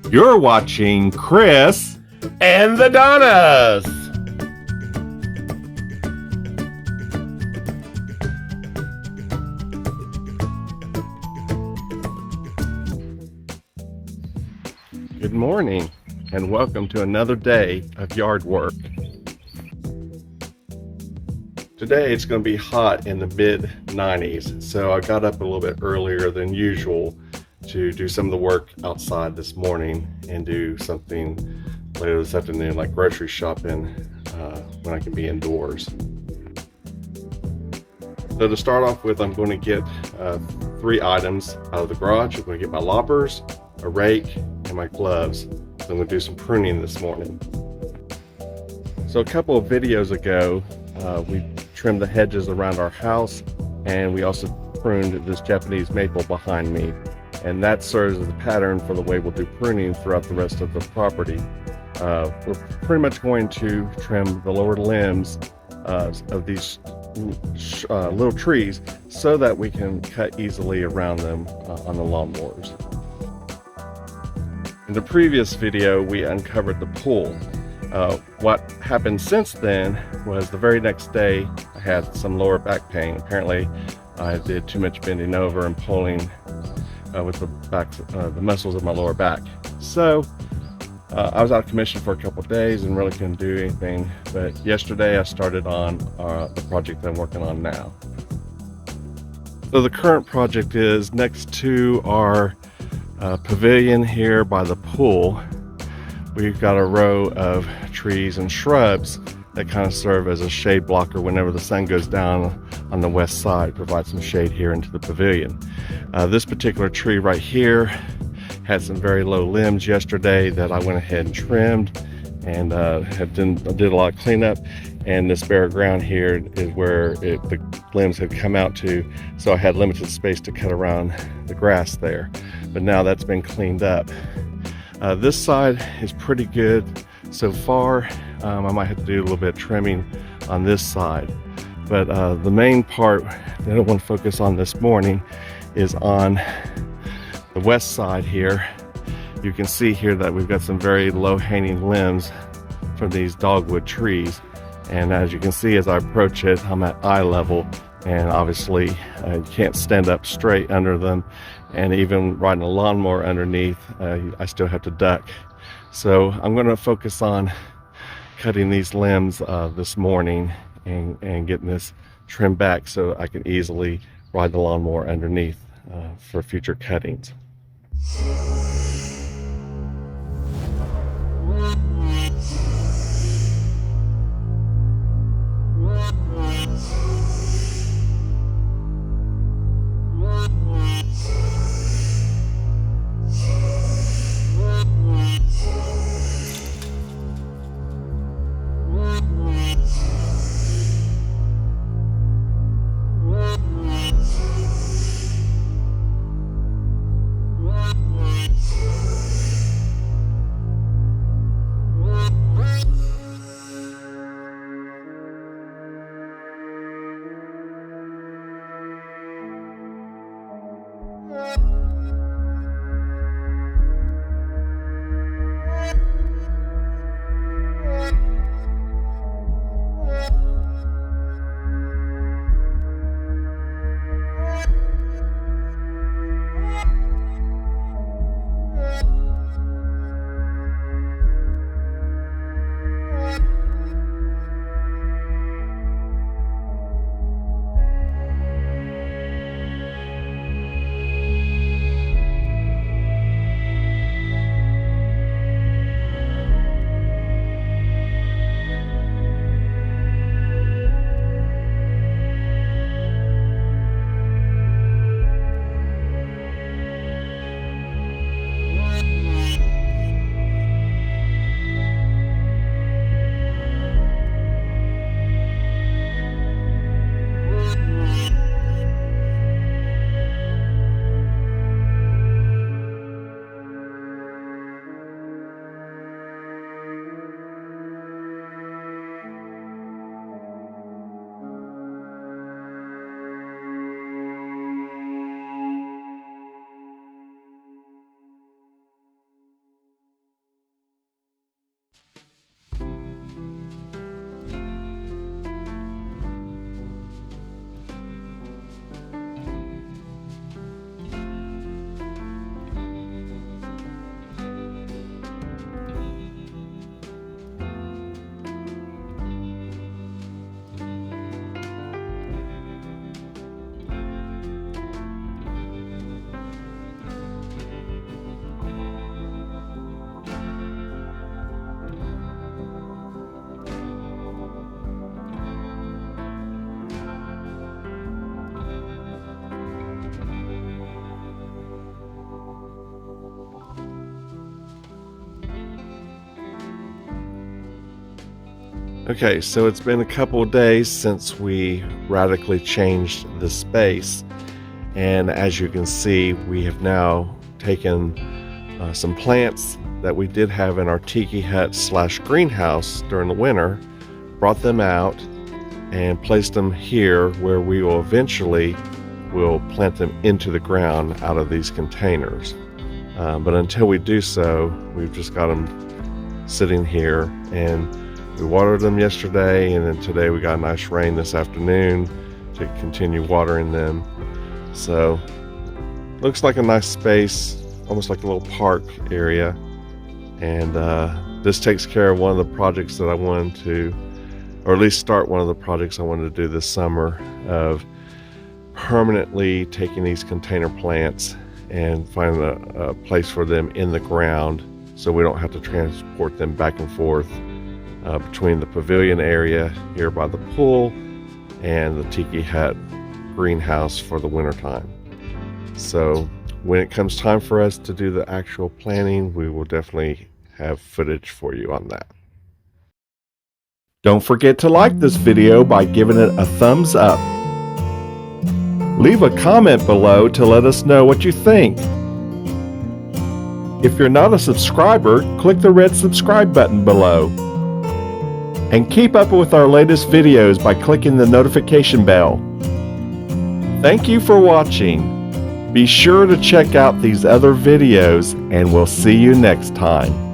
You're watching Chris and the Donnas. Good morning and welcome to another day of yard work. Today it's going to be hot in the mid 90s, so I got up a little bit earlier than usual to do some of the work outside this morning and do something later this afternoon like grocery shopping when I can be indoors. So to start off with, I'm going to get 3 items out of the garage. I'm going to get my loppers, a rake, and my gloves. So I'm going to do some pruning this morning. So a couple of videos ago, we trimmed the hedges around our house, and we also pruned this Japanese maple behind me. And that serves as a pattern for the way we'll do pruning throughout the rest of the property. We're pretty much going to trim the lower limbs of these little trees so that we can cut easily around them on the lawnmowers. In the previous video, we uncovered the pool. What happened since then was the very next day I had some lower back pain. Apparently I did too much bending over and pulling with the muscles of my lower back. So I was out of commission for a couple of days and really couldn't do anything, but yesterday I started on the project that I'm working on now. So the current project is next to our pavilion here by the pool. We've got a row of trees and shrubs that kind of serve as a shade blocker whenever the sun goes down on the west side, provide some shade here into the pavilion. This particular tree right here had some very low limbs yesterday that I went ahead and trimmed and did a lot of cleanup, and this bare ground here is where the limbs had come out to, so I had limited space to cut around the grass there, but now that's been cleaned up. This side is pretty good so far. I might have to do a little bit of trimming on this side, but the main part that I want to focus on this morning is on the west side here. You can see here that we've got some very low hanging limbs from these dogwood trees, and as you can see as I approach it, I'm at eye level, and obviously you can't stand up straight under them, and even riding a lawnmower underneath, I still have to duck. So I'm going to focus on cutting these limbs this morning and getting this trimmed back so I can easily ride the lawnmower underneath for future cuttings. Okay, so it's been a couple of days since we radically changed the space, and as you can see, we have now taken some plants that we did have in our tiki hut / greenhouse during the winter, brought them out and placed them here where we will eventually plant them into the ground out of these containers. But until we do so, we've just got them sitting here, and we watered them yesterday, and then today we got a nice rain this afternoon to continue watering them. So looks like a nice space, almost like a little park area. And this takes care of one of the projects that I wanted to, or at least start one of the projects I wanted to do this summer, of permanently taking these container plants and finding a place for them in the ground so we don't have to transport them back and forth between the pavilion area here by the pool and the tiki hut greenhouse for the wintertime. So when it comes time for us to do the actual planting, we will definitely have footage for you on that. Don't forget to like this video by giving it a thumbs up. Leave a comment below to let us know what you think. If you're not a subscriber, click the red subscribe button below. And keep up with our latest videos by clicking the notification bell. Thank you for watching. Be sure to check out these other videos, and we'll see you next time.